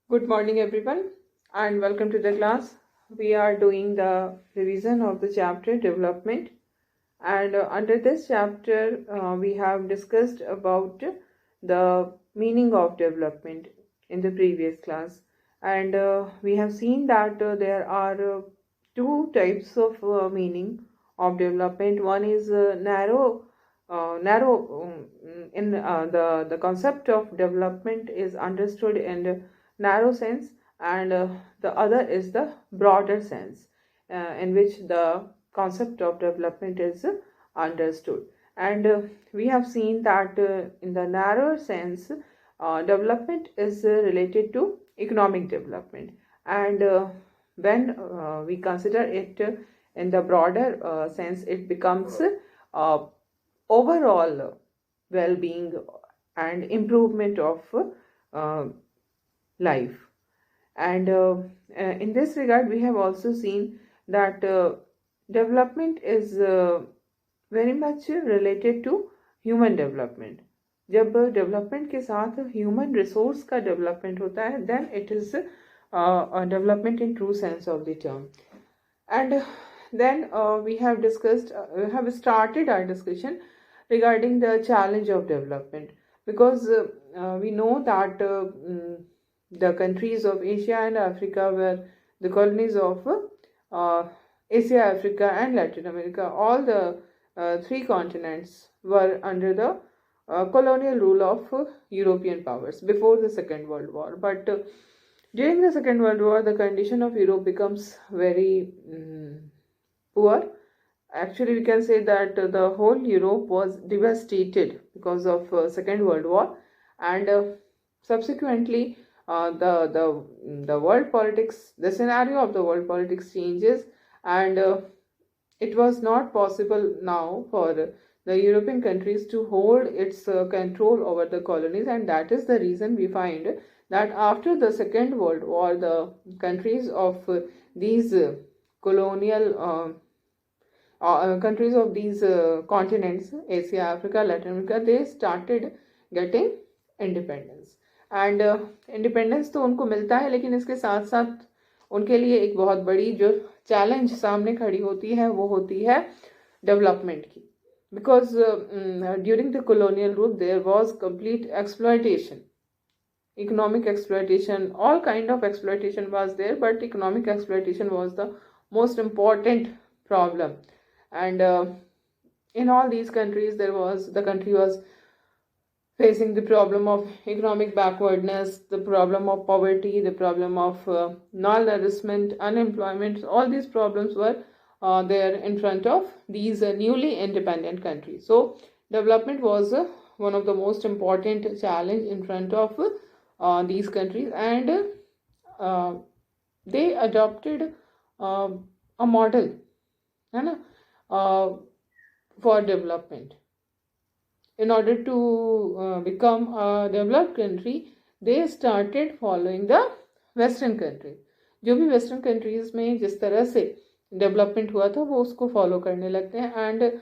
Good morning, everyone, and welcome to the class. We are doing the revision of the chapter development, and under this chapter, we have discussed about the meaning of development in the previous class, and we have seen that there are two types of meaning of development. One is narrow. In the concept of development is understood in narrow sense, and the other is the broader sense, in which the concept of development is understood. And we have seen that in the narrower sense, development is related to economic development, and when we consider it in the broader sense, it becomes overall well-being and improvement of uh, life. And in this regard, we have also seen that development is very much related to human development. जब development के साथ human resource का development होता है, then it is development in true sense of the term. And then we have started our discussion regarding the challenge of development, because we know that the countries of Asia and Africa were the colonies of Asia, Africa, and Latin America. All the three continents were under the colonial rule of European powers before the Second World War. But during the Second World War, the condition of Europe becomes very poor. Actually, we can say that the whole Europe was devastated because of Second World War, and subsequently, the world politics, the scenario of the world politics changes, and it was not possible now for the European countries to hold its control over the colonies, and that is the reason we find that after the Second World War, the countries of these colonial countries of these continents, Asia, Africa, Latin America, they started getting independence. And independence तो उनको मिलता है, लेकिन इसके साथ साथ उनके लिए एक बहुत बड़ी जो चैलेंज सामने खड़ी होती है वो होती है डेवलपमेंट की. Because during the colonial rule there was complete exploitation, economic exploitation, all kind of exploitation was there, but economic exploitation was the most important problem. And in all these countries, the country was facing the problem of economic backwardness, the problem of poverty, the problem of malnourishment, unemployment. All these problems were there in front of these newly independent countries. So development was one of the most important challenge in front of these countries, and they adopted a model, है ना, for development. In order to become a developed country, they started following the western countries. जो भी western countries में जिस तरह से development हुआ था वो उसको फॉलो करने लगते हैं. And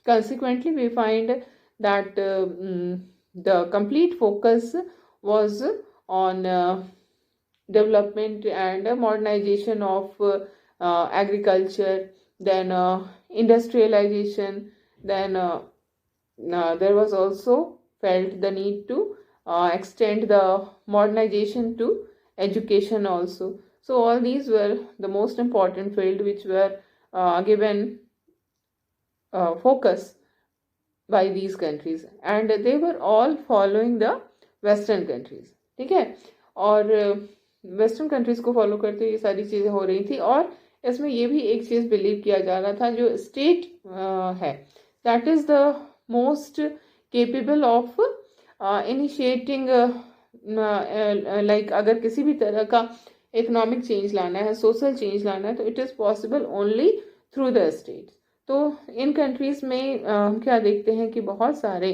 consequently we find that the complete focus was on development and modernization of agriculture, then industrialization, then there was also felt the need to extend the modernization to education also. So all these were the most important field which were given focus by these countries, and they were all following the western countries. ठीक है, और western countries को follow करते ये सारी चीज़ें हो रही थी. और इसमें ये भी एक चीज़ बिलीव किया जा रहा था, जो स्टेट है that is the most capable of initiating, like अगर किसी भी तरह का इकोनॉमिक चेंज लाना है, सोशल चेंज लाना है, तो it is possible only through the state. तो इन कंट्रीज़ में हम क्या देखते हैं कि बहुत सारे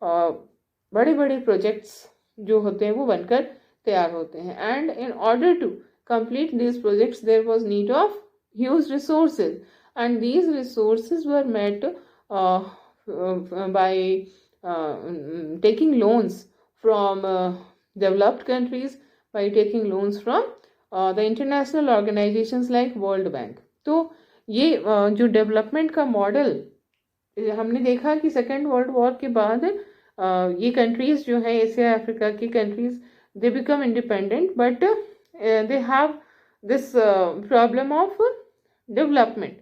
बड़े बड़े प्रोजेक्ट्स जो होते हैं वो बनकर तैयार होते हैं. And in order to complete this projects there was need of huge resources, and these resources were met by taking loans from developed countries, by taking loans from the international organizations like World Bank. तो ये जो development का model हमने देखा कि second world war के बाद ये कंट्रीज जो है एशिया अफ्रीका की countries they become independent but they have this problem of development.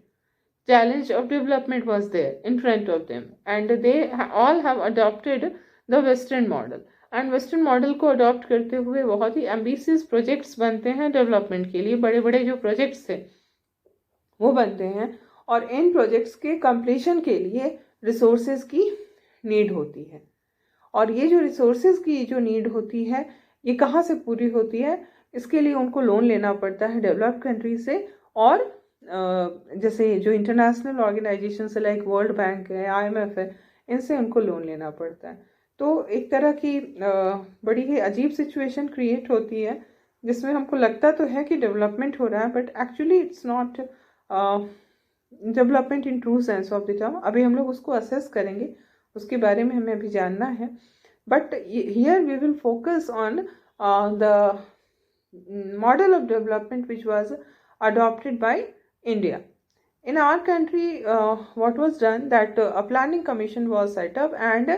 Challenge of development was there in front of them, and they all have adopted the western model. And western model को adopt करते हुए बहुत ही ambitious projects बनते हैं development के लिए. बड़े बड़े जो प्रोजेक्ट्स थे वो बनते हैं, और इन प्रोजेक्ट्स के कंप्लीशन के लिए रिसोर्सेज की नीड होती है. और ये जो रिसोर्सेज की जो नीड होती है ये कहाँ से पूरी होती है? इसके लिए उनको लोन लेना पड़ता है डेवलप्ड कंट्री से, और जैसे जो इंटरनेशनल ऑर्गेनाइजेशन से लाइक वर्ल्ड बैंक है, IMF है, इनसे उनको लोन लेना पड़ता है. तो एक तरह की बड़ी ही अजीब सिचुएशन क्रिएट होती है जिसमें हमको लगता तो है कि डेवलपमेंट हो रहा है, but actually it's not development in true sense of the term. अभी हम लोग उसको असेस करेंगे, उसके बारे में हमें अभी जानना है. But here we will focus on the model of development which was adopted by India. In our country, what was done that a planning commission was set up, and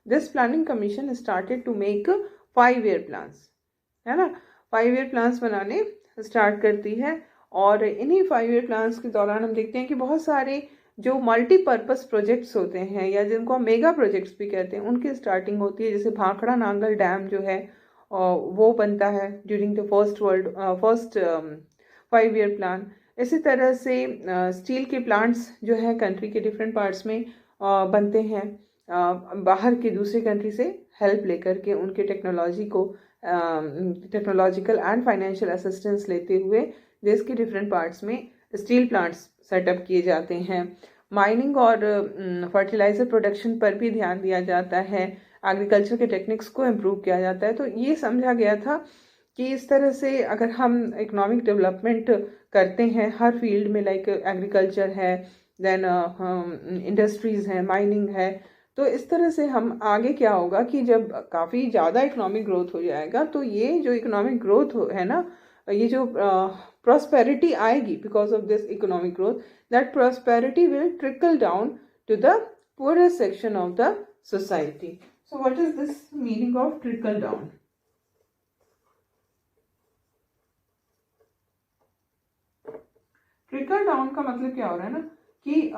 this planning commission started to make 5-year plans, है ना. 5-year plans बनाने start करती है, और इन्हीं 5-year plans के दौरान हम देखते हैं कि बहुत सारे जो मल्टीपर्पज़ प्रोजेक्ट्स होते हैं या जिनको हम मेगा प्रोजेक्ट्स भी कहते हैं उनकी स्टार्टिंग होती है. जैसे भाखड़ा नांगल डैम जो है वो बनता है during the first 5-year plan. इसी तरह से स्टील के प्लांट्स जो है कंट्री के डिफरेंट पार्ट्स में बनते हैं, बाहर की दूसरी कंट्री से हेल्प लेकर के उनके टेक्नोलॉजी को टेक्नोलॉजिकल एंड फाइनेंशियल असिस्टेंस लेते हुए देश के डिफरेंट पार्ट्स में स्टील प्लांट्स सेटअप किए जाते हैं. माइनिंग और फर्टिलाइज़र प्रोडक्शन पर भी ध्यान दिया जाता है. एग्रीकल्चर के टेक्निक्स को इम्प्रूव किया जाता है. तो ये समझा गया था कि इस तरह से अगर हम इकोनॉमिक डेवलपमेंट करते हैं हर फील्ड में, लाइक एग्रीकल्चर है, देन इंडस्ट्रीज़ हैं, माइनिंग है, तो इस तरह से हम आगे क्या होगा कि जब काफ़ी ज़्यादा इकोनॉमिक ग्रोथ हो जाएगा तो ये जो इकोनॉमिक ग्रोथ है ना, ये जो प्रॉस्पेरिटी आएगी because of this economic growth, that prosperity will trickle down to the poorest section of the society. So what is this meaning of trickle down? Trickle down का मतलब क्या हो रहा है ना कि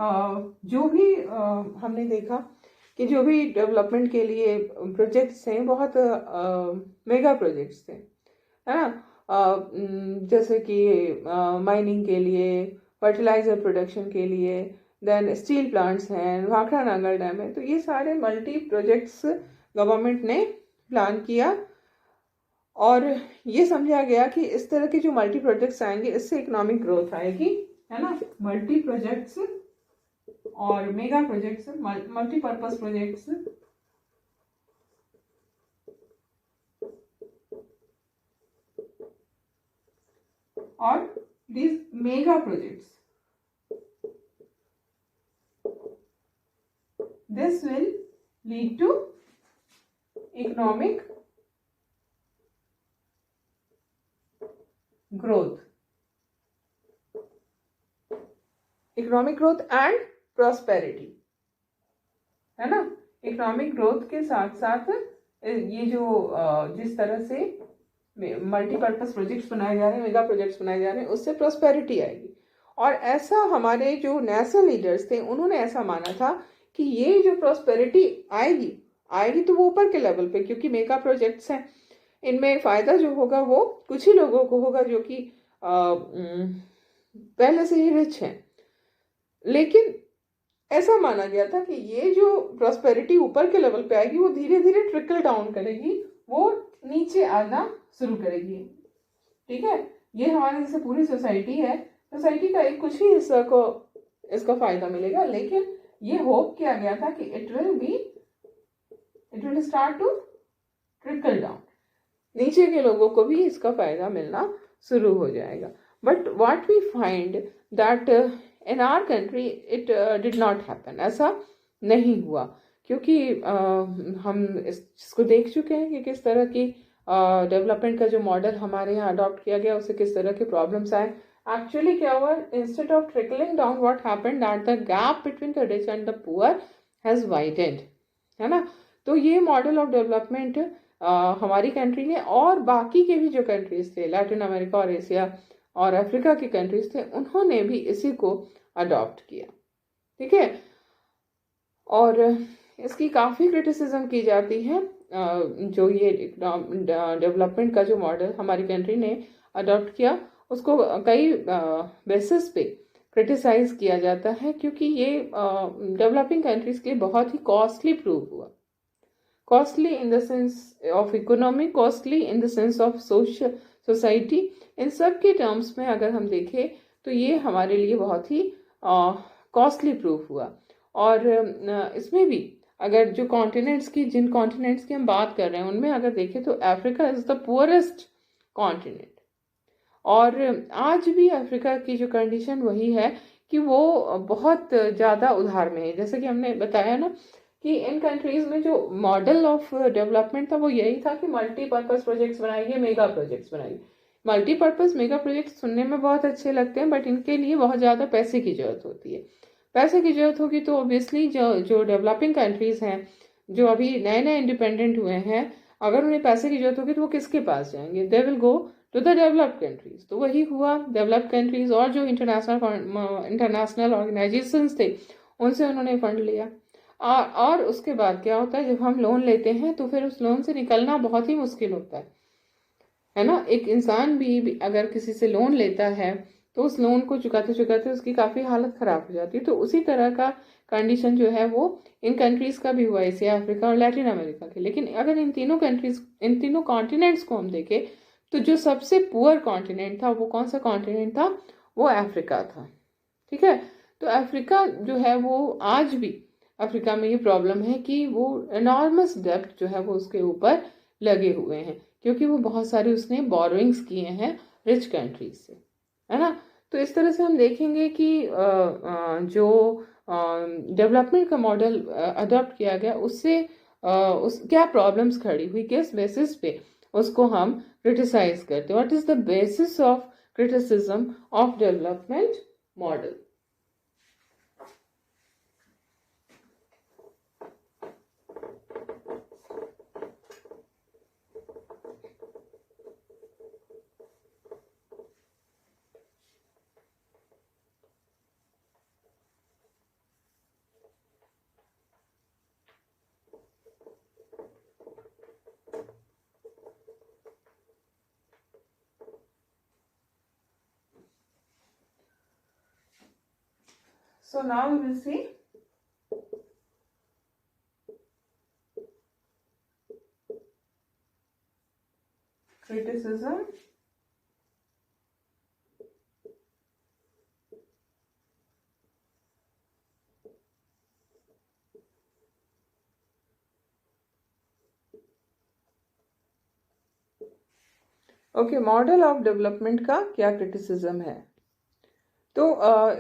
जो भी हमने देखा कि जो भी डेवलपमेंट के लिए प्रोजेक्ट्स हैं बहुत मेगा प्रोजेक्ट्स थे, है ना. जैसे कि माइनिंग के लिए, फर्टिलाइज़र प्रोडक्शन के लिए, देन स्टील प्लांट्स हैं, भाखड़ा नांगल डैम है. तो ये सारे मल्टी प्रोजेक्ट्स गवर्नमेंट ने प्लान किया, और ये समझा गया कि इस तरह के जो मल्टी प्रोजेक्ट्स आएंगे इससे इकोनॉमिक ग्रोथ आएगी, है ना. मल्टी प्रोजेक्ट्स और मेगा प्रोजेक्ट्स, मल्टीपर्पज प्रोजेक्ट्स और these mega projects, this will lead to economic growth and prosperity, है ना. इकोनॉमिक ग्रोथ के साथ साथ ये जो जिस तरह से मल्टीपर्पज प्रोजेक्ट्स बनाए जा रहे हैं, मेगा प्रोजेक्ट्स बनाए जा रहे हैं, उससे प्रॉस्पेरिटी आएगी. और ऐसा हमारे जो नेशनल लीडर्स थे उन्होंने ऐसा माना था कि ये जो प्रॉस्पेरिटी आएगी तो वो ऊपर के लेवल पे, क्योंकि मेगा प्रोजेक्ट्स हैं, इनमें फ़ायदा जो होगा वो कुछ ही लोगों को होगा जो कि पहले से ही रिच हैं. लेकिन ऐसा माना गया था कि ये जो प्रॉस्पेरिटी ऊपर के लेवल पे आएगी वो धीरे धीरे ट्रिकल डाउन करेगी, वो नीचे आना शुरू करेगी. ठीक है, ये हमारे जैसे पूरी सोसाइटी है, सोसाइटी का एक कुछ ही हिस्सा को इसका फायदा मिलेगा, लेकिन ये होप किया गया था कि it will start to trickle down, नीचे के लोगों को भी इसका फायदा मिलना शुरू हो जाएगा. But what we find that in our country it did not happen. ऐसा नहीं हुआ, क्योंकि हम इसको देख चुके हैं कि किस तरह की डेवलपमेंट का जो मॉडल हमारे यहाँ अडॉप्ट किया गया उससे किस तरह के प्रॉब्लम्स आए। एक्चुअली क्या हुआ, instead of trickling down what happened that the gap between the rich and the poor has widened, है ना। तो ये मॉडल ऑफ डेवलपमेंट हमारी कंट्री ने और बाकी के भी जो कंट्रीज थे, लैटिन अमेरिका और एशिया और अफ्रीका की कंट्रीज थे, उन्होंने भी इसी को अडॉप्ट किया, ठीक है। और इसकी काफ़ी क्रिटिसिज्म की जाती है। जो ये डेवलपमेंट का जो मॉडल हमारी कंट्री ने अडॉप्ट किया उसको कई बेसिस पे क्रिटिसाइज किया जाता है, क्योंकि ये डेवलपिंग कंट्रीज के लिए बहुत ही कॉस्टली प्रूव हुआ। Costly in the sense of economy, costly in the sense of social society, इन सब के टर्म्स में अगर हम देखें तो ये हमारे लिए बहुत ही कॉस्टली प्रूफ हुआ। और इसमें भी अगर जो कॉन्टिनेंट्स की, जिन कॉन्टिनेंट्स की हम बात कर रहे हैं उनमें अगर देखें तो Africa is the poorest continent. और आज भी अफ्रीका की जो कंडीशन वही है कि वो बहुत ज़्यादा उधार में है। जैसे कि हमने बताया ना कि इन कंट्रीज़ में जो मॉडल ऑफ डेवलपमेंट था वो यही था कि मल्टीपर्पज़ प्रोजेक्ट्स बनाइए, मेगा प्रोजेक्ट्स बनाइए। मल्टीपर्पज़ मेगा प्रोजेक्ट्स सुनने में बहुत अच्छे लगते हैं, बट इनके लिए बहुत ज़्यादा पैसे की ज़रूरत होती है। पैसे की ज़रूरत होगी तो ऑब्वियसली जो डेवलपिंग कंट्रीज़ हैं, जो अभी नए नए इंडिपेंडेंट हुए हैं, अगर उन्हें पैसे की ज़रूरत होगी तो वो किसके पास जाएंगे? They will go to the developed countries. तो वही हुआ, डेवलप्ड कंट्रीज और जो इंटरनेशनल ऑर्गेनाइजेशंस थे उनसे उन्होंने फंड लिया। और उसके बाद क्या होता है, जब हम लोन लेते हैं तो फिर उस लोन से निकलना बहुत ही मुश्किल होता है ना। एक इंसान भी अगर किसी से लोन लेता है तो उस लोन को चुकाते चुकाते उसकी काफ़ी हालत ख़राब हो जाती है। तो उसी तरह का कंडीशन जो है वो इन कंट्रीज़ का भी हुआ, एशिया, अफ्रीका और लैटिन अमेरिका के। लेकिन अगर इन तीनों कंट्रीज़, इन तीनों कॉन्टिनेंट्स को हम देखें तो जो सबसे पुअर कॉन्टिनेंट था वो कौन सा कॉन्टिनेंट था? वो अफ्रीका था, ठीक है। तो अफ्रीका जो है वो आज भी, अफ्रीका में ये प्रॉब्लम है कि वो एनॉर्मस डेब्ट जो है वो उसके ऊपर लगे हुए हैं, क्योंकि वो बहुत सारे उसने बोरोइंग्स किए हैं रिच कंट्रीज से, है ना। तो इस तरह से हम देखेंगे कि जो डेवलपमेंट का मॉडल अडॉप्ट किया गया उससे उस क्या प्रॉब्लम्स खड़ी हुई, किस बेसिस पे उसको हम क्रिटिसाइज करते हैं। What is the basis of criticism of development model? So now we will see criticism okay, model of development का क्या क्रिटिसिज्म है। तो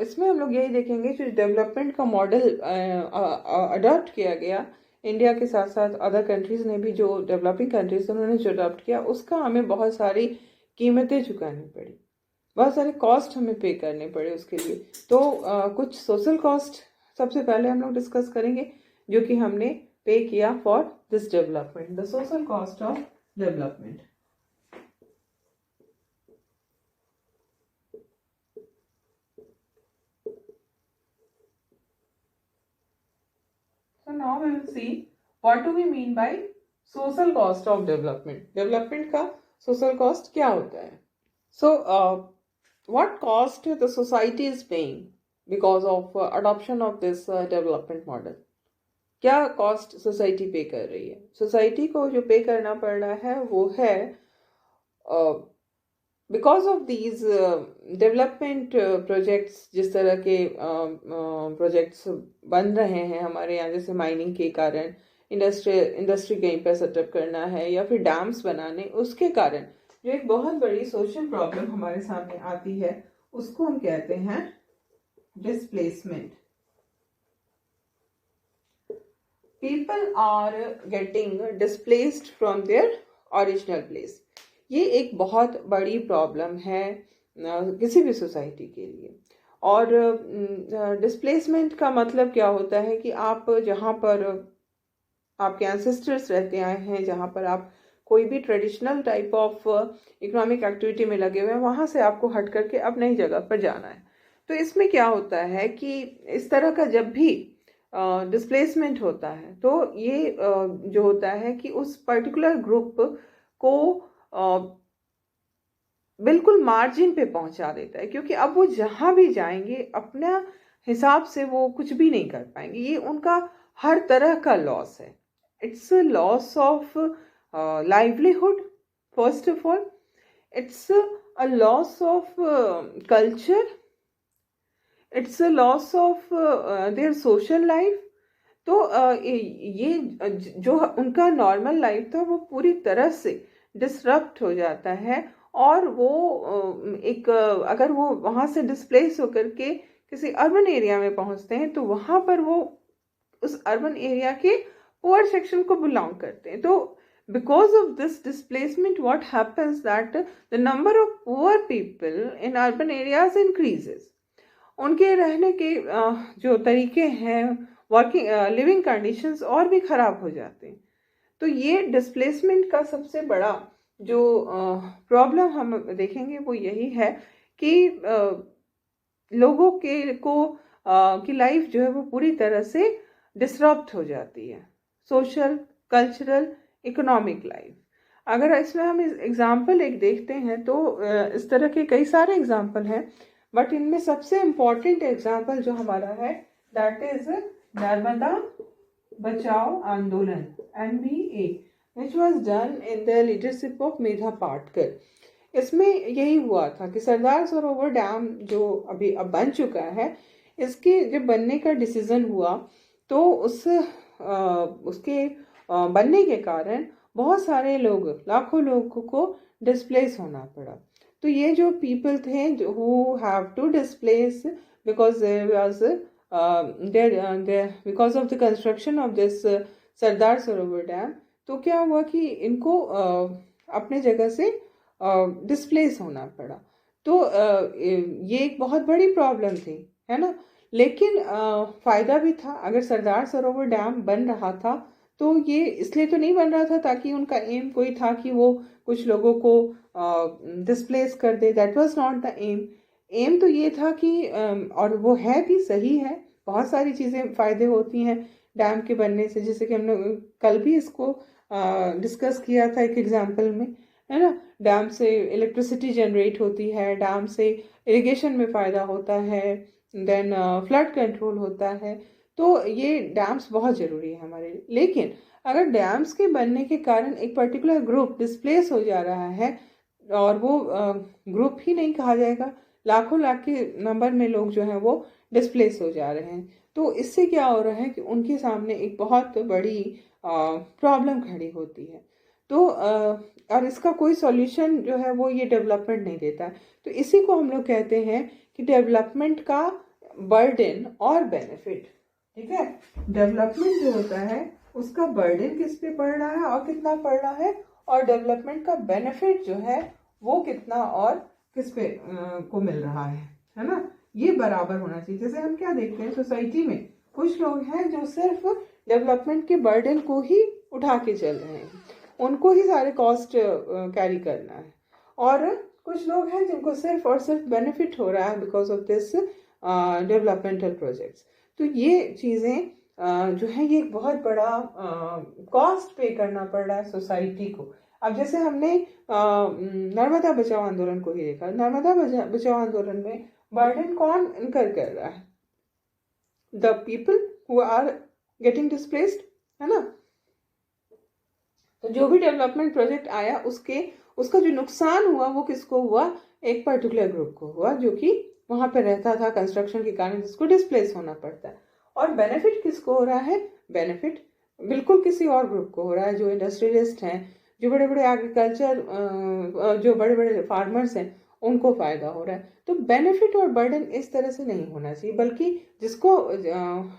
इसमें हम लोग यही देखेंगे जो डेवलपमेंट का मॉडल अडॉप्ट किया गया, इंडिया के साथ साथ अदर कंट्रीज़ ने भी, जो डेवलपिंग कंट्रीज उन्होंने जो अडॉप्ट किया, उसका हमें बहुत सारी कीमतें चुकानी पड़ी, बहुत सारे कॉस्ट हमें पे करने पड़े उसके लिए। तो कुछ सोशल कॉस्ट सबसे पहले हम लोग डिस्कस करेंगे जो कि हमने पे किया for this development, the social cost of development. So now we will see what do we mean by social cost of development. Development का social cost क्या होता है? So what cost the society is paying because of adoption of this development model? क्या cost society पे कर रही है? Society को जो पे करना पड़ रहा है वो है because of these development projects, जिस तरह के प्रोजेक्ट्स बन रहे हैं हमारे यहाँ, जैसे माइनिंग के कारण, इंडस्ट्री कहीं पर सेटअप करना है या फिर डैम्स बनाने, उसके कारण जो एक बहुत बड़ी सोशल प्रॉब्लम हमारे सामने आती है उसको हम कहते हैं displacement. People are getting displaced from their original place. ये एक बहुत बड़ी प्रॉब्लम है किसी भी सोसाइटी के लिए। और डिस्प्लेसमेंट का मतलब क्या होता है कि आप जहाँ पर आपके एंसेस्टर्स रहते आए हैं, जहाँ पर आप कोई भी traditional type of economic activity में लगे हुए हैं, वहाँ से आपको हट करके अब नई जगह पर जाना है। तो इसमें क्या होता है कि इस तरह का जब भी डिस्प्लेसमेंट होता है तो ये जो होता है कि उस पर्टिकुलर ग्रुप को बिल्कुल मार्जिन पे पहुंचा देता है, क्योंकि अब वो जहां भी जाएंगे अपना हिसाब से वो कुछ भी नहीं कर पाएंगे। ये उनका हर तरह का लॉस है। It's a loss of livelihood first of all, it's a loss of culture, it's a loss of their social life. तो ये जो उनका नॉर्मल लाइफ था वो पूरी तरह से डिसरप्ट हो जाता है। और वो अगर वो वहाँ से डिस्प्लेस होकर के किसी अर्बन एरिया में पहुँचते हैं तो वहाँ पर वो उस अर्बन एरिया के पुअर सेक्शन को बिलोंग करते हैं। तो because of this displacement what happens that the number of poor people in urban areas increases. उनके रहने के जो तरीके हैं, वर्किंग लिविंग कंडीशंस और भी खराब हो जाते हैं। तो ये डिस्प्लेसमेंट का सबसे बड़ा जो प्रॉब्लम हम देखेंगे वो यही है कि लोगों के को की लाइफ जो है वो पूरी तरह से डिसरप्ट हो जाती है, सोशल, कल्चरल, इकोनॉमिक लाइफ। अगर इसमें हम एग्जाम्पल एक देखते हैं तो इस तरह के कई सारे एग्जाम्पल हैं, बट इनमें सबसे इम्पॉर्टेंट एग्जाम्पल जो हमारा है दैट इज नर्मदा बचाओ आंदोलन NBA, which was done in the leadership of Medha Patkar. इसमें यही हुआ था कि सरदार सरोवर डैम जो अभी अब बन चुका है, इसके जब बनने का डिसीजन हुआ तो उसके बनने के कारण बहुत सारे लोग, लाखों लोगों को डिस्प्लेस होना पड़ा। तो ये जो पीपल थे who have to displace because there was because of the construction of this Sardar Sarovar dam, तो क्या हुआ कि इनको अपने जगह से डिस्प्लेस होना पड़ा। तो ये एक बहुत बड़ी प्रॉब्लम थी, है ना। लेकिन फ़ायदा भी था। अगर सरदार सरोवर डैम बन रहा था तो ये इसलिए तो नहीं बन रहा था ताकि उनका एम कोई था कि वो कुछ लोगों को डिस्प्लेस कर दे। That was not the aim. Aim तो ये था कि और वो है भी, सही है, बहुत सारी चीज़ें फ़ायदे होती हैं डैम के बनने से, जैसे कि हमने कल भी इसको डिस्कस किया था एक एग्जाम्पल में, है ना। डैम से इलेक्ट्रिसिटी जनरेट होती है, डैम से इरिगेशन में फ़ायदा होता है, देन फ्लड कंट्रोल होता है। तो ये डैम्स बहुत ज़रूरी है हमारे लिए। लेकिन अगर डैम्स के बनने के कारण एक पर्टिकुलर ग्रुप डिस्प्लेस हो जा रहा है, और वो ग्रुप ही नहीं कहा जाएगा, लाखों लाख के नंबर में लोग जो हैं वो डिस्प्लेस हो जा रहे हैं, तो इससे क्या हो रहा है कि उनके सामने एक बहुत बड़ी प्रॉब्लम खड़ी होती है। तो और इसका कोई सॉल्यूशन जो है वो ये डेवलपमेंट नहीं देता है। तो इसी को हम लोग कहते हैं कि डेवलपमेंट का बर्डन और बेनिफिट। ठीक है, डेवलपमेंट जो होता है उसका बर्डन किस पे पड़ रहा है और कितना पड़ रहा है, और डेवलपमेंट का बेनिफिट जो है वो कितना और किस पे को मिल रहा है ना। ये बराबर होना चाहिए। जैसे हम क्या देखते हैं सोसाइटी में, कुछ लोग हैं जो सिर्फ डेवलपमेंट के बर्डन को ही उठा के चल रहे हैं, उनको ही सारे कॉस्ट कैरी करना है, और कुछ लोग हैं जिनको सिर्फ और सिर्फ बेनिफिट हो रहा है because of this developmental projects. तो ये चीज़ें जो है ये एक बहुत बड़ा कॉस्ट पे करना पड़ रहा है सोसाइटी को। अब जैसे हमने नर्मदा बचाओ आंदोलन को ही देखा। नर्मदा बचाओ आंदोलन में बर्डन कौन इनकर कर रहा है? The people who are getting displaced, है ना। तो जो भी डेवलपमेंट प्रोजेक्ट आया उसका जो नुकसान हुआ वो किसको हुआ? एक पर्टिकुलर ग्रुप को हुआ जो कि वहां पे रहता था कंस्ट्रक्शन के कारण, जिसको डिस्प्लेस होना पड़ता है। और बेनिफिट किसको हो रहा है? बेनिफिट बिल्कुल किसी और ग्रुप को हो रहा है, जो इंडस्ट्रियलिस्ट हैं, जो बड़े बड़े एग्रीकल्चर, जो बड़े बड़े फार्मर्स हैं, उनको फायदा हो रहा है। तो बेनिफिट और बर्डन इस तरह से नहीं होना चाहिए, बल्कि जिसको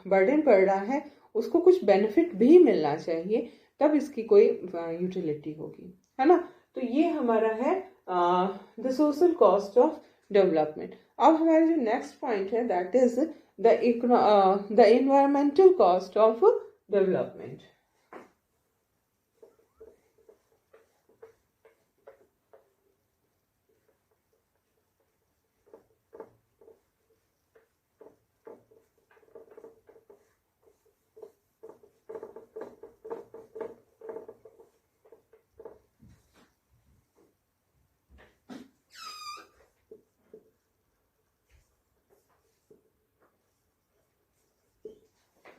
बर्डन पड़ रहा है उसको कुछ बेनिफिट भी मिलना चाहिए, तब इसकी कोई यूटिलिटी होगी। है ना। तो ये हमारा है the social cost of development. अब हमारा जो नेक्स्ट पॉइंट है that is the environmental cost of development.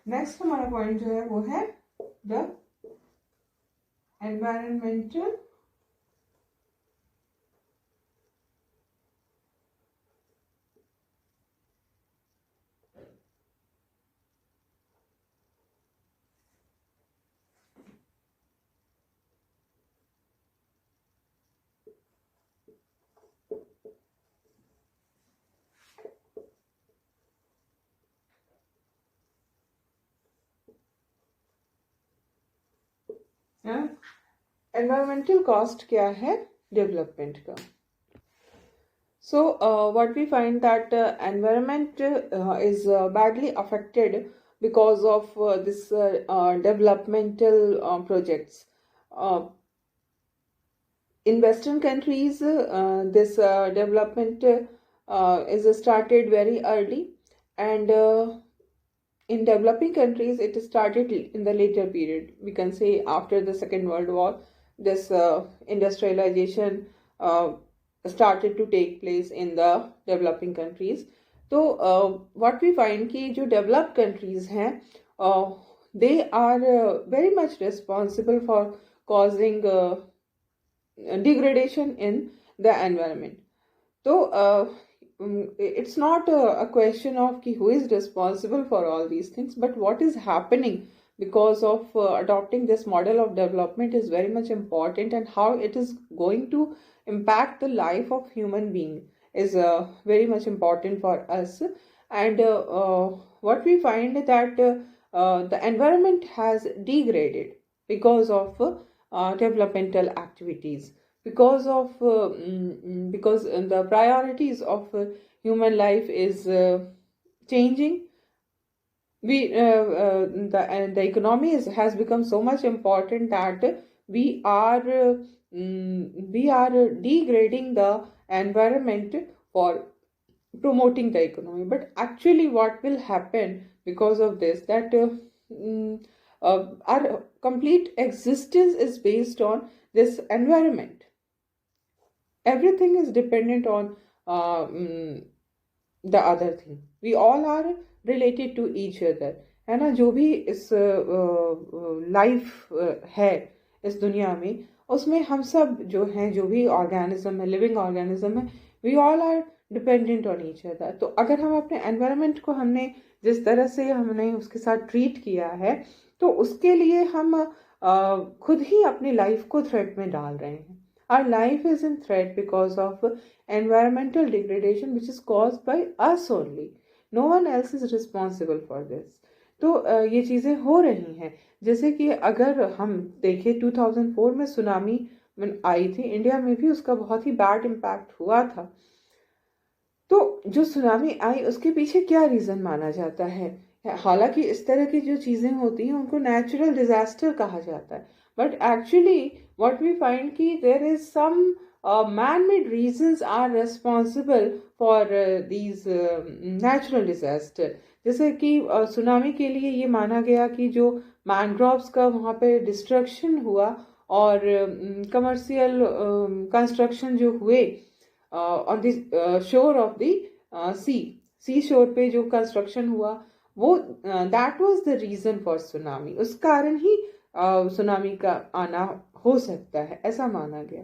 Next हमारा पॉइंट जो है वो है द एनवायरमेंटल एनवायरमेंटल कॉस्ट क्या है डेवलपमेंट का। So, what we find that environment is badly affected because of this developmental projects. In Western countries, this development is started very early, and in developing countries, it started in the later period. We can say after the Second World War, this industrialization started to take place in the developing countries. तो what we find कि जो developed countries हैं they are very much responsible for causing degradation in the environment. तो it's not a question of ki who is responsible for all these things, but what is happening because of adopting this model of development is very much important, and how it is going to impact the life of human being is very much important for us. And what we find that the environment has degraded because of developmental activities, because of because the priorities of human life is changing. The economy has become so much important that we are degrading the environment for promoting the economy. But actually what will happen because of this, that our complete existence is based on this environment. Everything is dependent on the other thing. We all are related to each other, है ना। जो भी इस life है इस दुनिया में, उसमें हम सब जो हैं, जो भी ऑर्गेनिज्म है, लिविंग ऑर्गेनिज्म है, we all are dependent on each other. तो अगर हम अपने एनवायरनमेंट को हमने जिस तरह से हमने उसके साथ ट्रीट किया है, तो उसके लिए हम खुद ही अपनी लाइफ को थ्रेट में डाल रहे हैं। Our life is in threat because of environmental degradation which is caused by us only. No one else is responsible for this. तो ये चीज़ें हो रही हैं। जैसे कि अगर हम देखें 2004 में सुनामी आई थी, इंडिया में भी उसका बहुत ही बैड इम्पैक्ट हुआ था। तो जो सुनामी आई उसके पीछे क्या रीज़न माना जाता है? हालांकि इस तरह की जो चीज़ें होती हैं उनको नेचुरल डिजास्टर कहा जाता है, but actually what we find कि there is some man-made reasons are responsible for these natural disaster. जैसे कि सुनामी के लिए ये माना गया कि जो मैनग्रोव्स का वहाँ पे डिस्ट्रक्शन हुआ और कमर्शियल कंस्ट्रक्शन जो हुए on the shore of the sea shore पे जो कंस्ट्रक्शन हुआ, वो that was the reason for tsunami. उस कारण ही सुनामी का आना हो सकता है, ऐसा माना गया।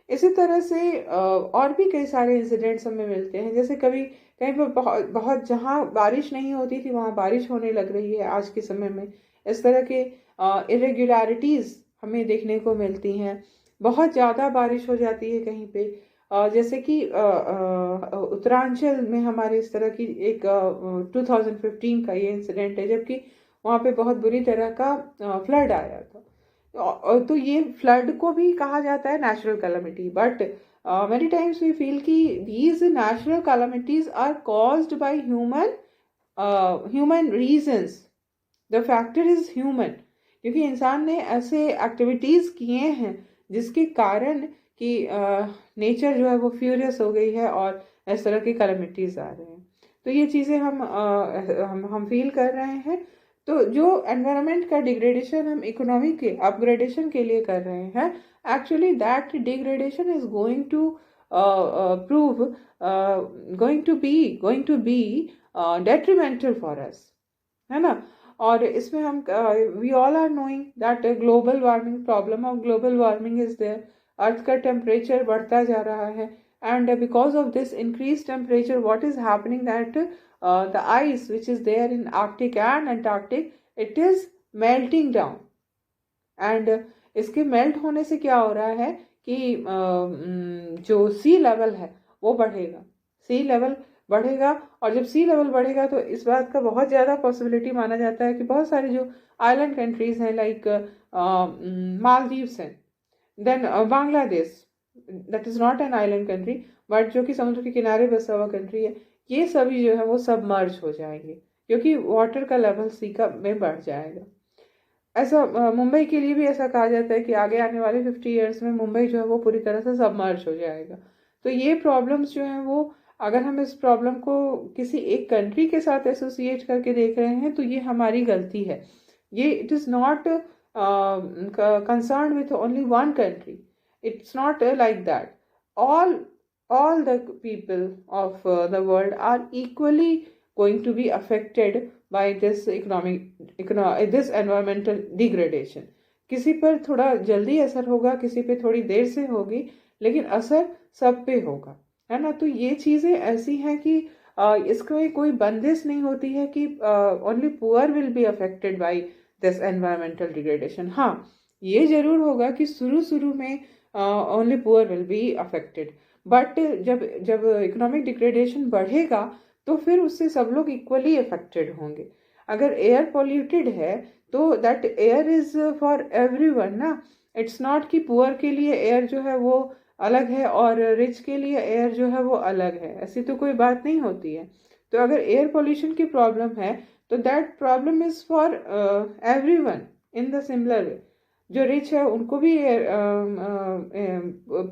इसी तरह से और भी कई सारे इंसिडेंट्स हमें मिलते हैं। जैसे कभी कहीं पर बहुत जहाँ बारिश नहीं होती थी वहाँ बारिश होने लग रही है आज के समय में। इस तरह के इरेगुलरिटीज़ हमें देखने को मिलती हैं। बहुत ज़्यादा बारिश हो जाती है कहीं पे, जैसे कि उत्तरांचल में हमारे इस तरह की एक 2015 का ये इंसिडेंट है, जबकि वहाँ पे बहुत बुरी तरह का फ्लड आया था। तो ये फ्लड को भी कहा जाता है natural calamity, but many times we feel कि these natural calamities are caused by human reasons. The factor is human, क्योंकि इंसान ने ऐसे एक्टिविटीज किए हैं जिसके कारण कि नेचर जो है वो फ्यूरियस हो गई है और इस तरह की कैलामिटीज आ रहे हैं। तो ये चीज़ें हम फील कर रहे हैं। तो जो एनवायरनमेंट का डिग्रेडेशन हम इकोनॉमी के अपग्रेडेशन के लिए कर रहे हैं, actually that degradation is going to prove going to be detrimental for us, है ना। और इसमें हम we all are knowing that global warming, problem of global warming is there. Earth का टेम्परेचर बढ़ता जा रहा है, and because of this increased temperature, what is happening that the ice which is there in Arctic and Antarctic, it is melting down, and इसके melt होने से क्या हो रहा है कि जो सी लेवल है वो बढ़ेगा, सी लेवल बढ़ेगा। और जब सी लेवल बढ़ेगा तो इस बात का बहुत ज़्यादा पॉसिबिलिटी माना जाता है कि बहुत सारे जो आइलैंड कंट्रीज हैं लाइक मालदीव्स हैं, then Bangladesh, that is not an island country but जो कि समुद्र के किनारे बसा हुआ कंट्री है, ये सभी जो है वो सबमर्ज हो जाएंगे क्योंकि वाटर का लेवल सी का में बढ़ जाएगा। ऐसा मुंबई के लिए भी ऐसा कहा जाता है कि आगे आने वाले 50 ईयर्स में मुंबई जो है वो पूरी तरह से सबमर्ज हो जाएगा। तो ये प्रॉब्लम्स जो हैं वो, अगर हम इस प्रॉब्लम को किसी एक कंट्री के साथ एसोसिएट करके देख रहे हैं तो ये हमारी गलती है। ये it is not concern with only one country, it's not like that. All the people of the world are equally going to be affected by this this environmental degradation. किसी पर थोड़ा जल्दी असर होगा, किसी पे थोड़ी देर से होगी, लेकिन असर सब पे होगा, है ना। तो ये चीज़ें ऐसी हैं कि इसमें कोई बंदिश नहीं होती है कि only poor will be affected by this environmental degradation. हाँ, ये जरूर होगा कि शुरू में only poor will be affected, but जब जब इकोनॉमिक डिग्रेडेशन बढ़ेगा तो फिर उससे सब लोग इक्वली अफेक्टेड होंगे। अगर एयर पॉल्यूटेड है तो that air is for everyone ना, इट्स नॉट कि पुअर के लिए एयर जो है वो अलग है और रिच के लिए एयर जो है वो अलग है, ऐसी तो कोई बात नहीं होती है। तो अगर एयर पॉल्यूशन की प्रॉब्लम है तो that problem is for everyone in the similar way. जो रिच है उनको भी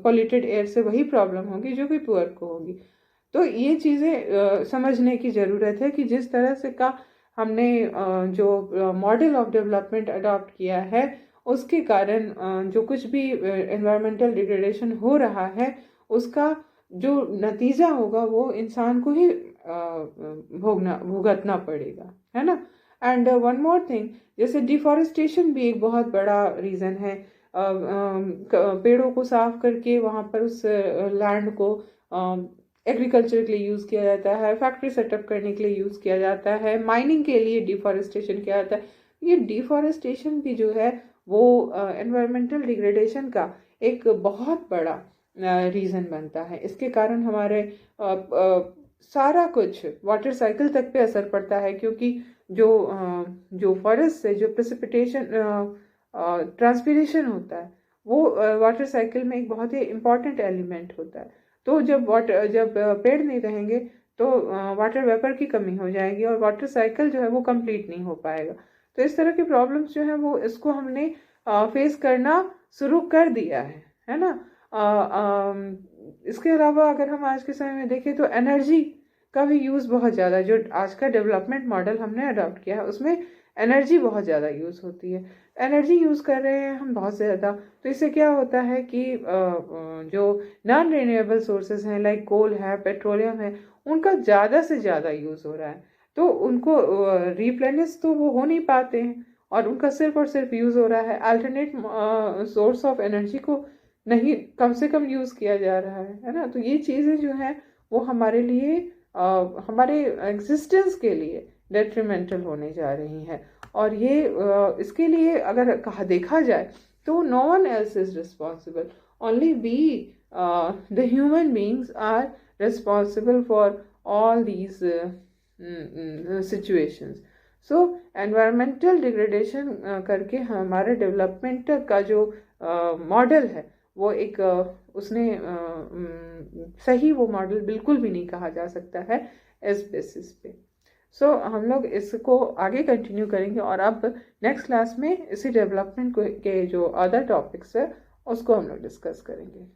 पॉल्यूटेड एयर से वही प्रॉब्लम होगी जो भी पुअर को होगी। तो ये चीज़ें समझने की ज़रूरत है कि जिस तरह से का हमने जो मॉडल ऑफ डेवलपमेंट अडॉप्ट किया है उसके कारण जो कुछ भी एनवायरमेंटल डिग्रेडेशन हो रहा है उसका जो नतीजा होगा वो इंसान को ही भुगतना पड़ेगा, है ना। एंड वन मोर थिंग, जैसे डिफॉरेस्टेशन भी एक बहुत बड़ा रीज़न है। पेड़ों को साफ करके वहाँ पर उस लैंड को एग्रीकल्चर के लिए यूज़ किया जाता है, फैक्ट्री सेटअप करने के लिए यूज़ किया जाता है, माइनिंग के लिए डिफॉरेस्टेशन किया जाता है। ये डिफॉरेस्टेशन भी जो है वो एनवायरमेंटल डिग्रेडेशन का एक बहुत बड़ा रीज़न बनता है। इसके कारण हमारे सारा कुछ वाटर साइकिल तक पे असर पड़ता है, क्योंकि जो फॉरेस्ट से जो प्रेसिपिटेशन ट्रांसपीरेशन होता है वो वाटर साइकिल में एक बहुत ही इम्पॉर्टेंट एलिमेंट होता है। तो जब पेड़ नहीं रहेंगे तो वाटर वेपर की कमी हो जाएगी और वाटर साइकिल जो है वो कंप्लीट नहीं हो पाएगा। तो इस तरह की प्रॉब्लम्स जो है वो इसको हमने फेस करना शुरू कर दिया है ना। इसके अलावा अगर हम आज के समय में देखें तो एनर्जी का भी यूज़ बहुत ज़्यादा, जो आज का डेवलपमेंट मॉडल हमने अडॉप्ट किया है उसमें एनर्जी बहुत ज़्यादा यूज़ होती है। एनर्जी यूज़ कर रहे हैं हम बहुत ज़्यादा, तो इससे क्या होता है कि जो नॉन रिन्यूएबल सोर्सेज हैं लाइक कोल है, पेट्रोलियम है, उनका ज़्यादा से ज़्यादा यूज़ हो रहा है। तो उनको रिप्लेनिश तो वो हो नहीं पाते हैं और उनका सिर्फ और सिर्फ यूज़ हो रहा है। अल्टरनेट सोर्स ऑफ एनर्जी को नहीं कम से कम यूज़ किया जा रहा है ना। तो ये चीज़ें जो हैं वो हमारे लिए हमारे एग्जिस्टेंस के लिए डेट्रीमेंटल होने जा रही हैं। और ये इसके लिए अगर देखा जाए तो no one else is responsible, only we the human beings are responsible for all these situations. So environmental degradation करके हमारे डेवलपमेंट का जो मॉडल है वो एक उसने सही वो मॉडल बिल्कुल भी नहीं कहा जा सकता है इस बेसिस पे। सो हम लोग इसको आगे कंटिन्यू करेंगे और अब नेक्स्ट क्लास में इसी डेवलपमेंट के जो अदर टॉपिक्स है उसको हम लोग डिस्कस करेंगे।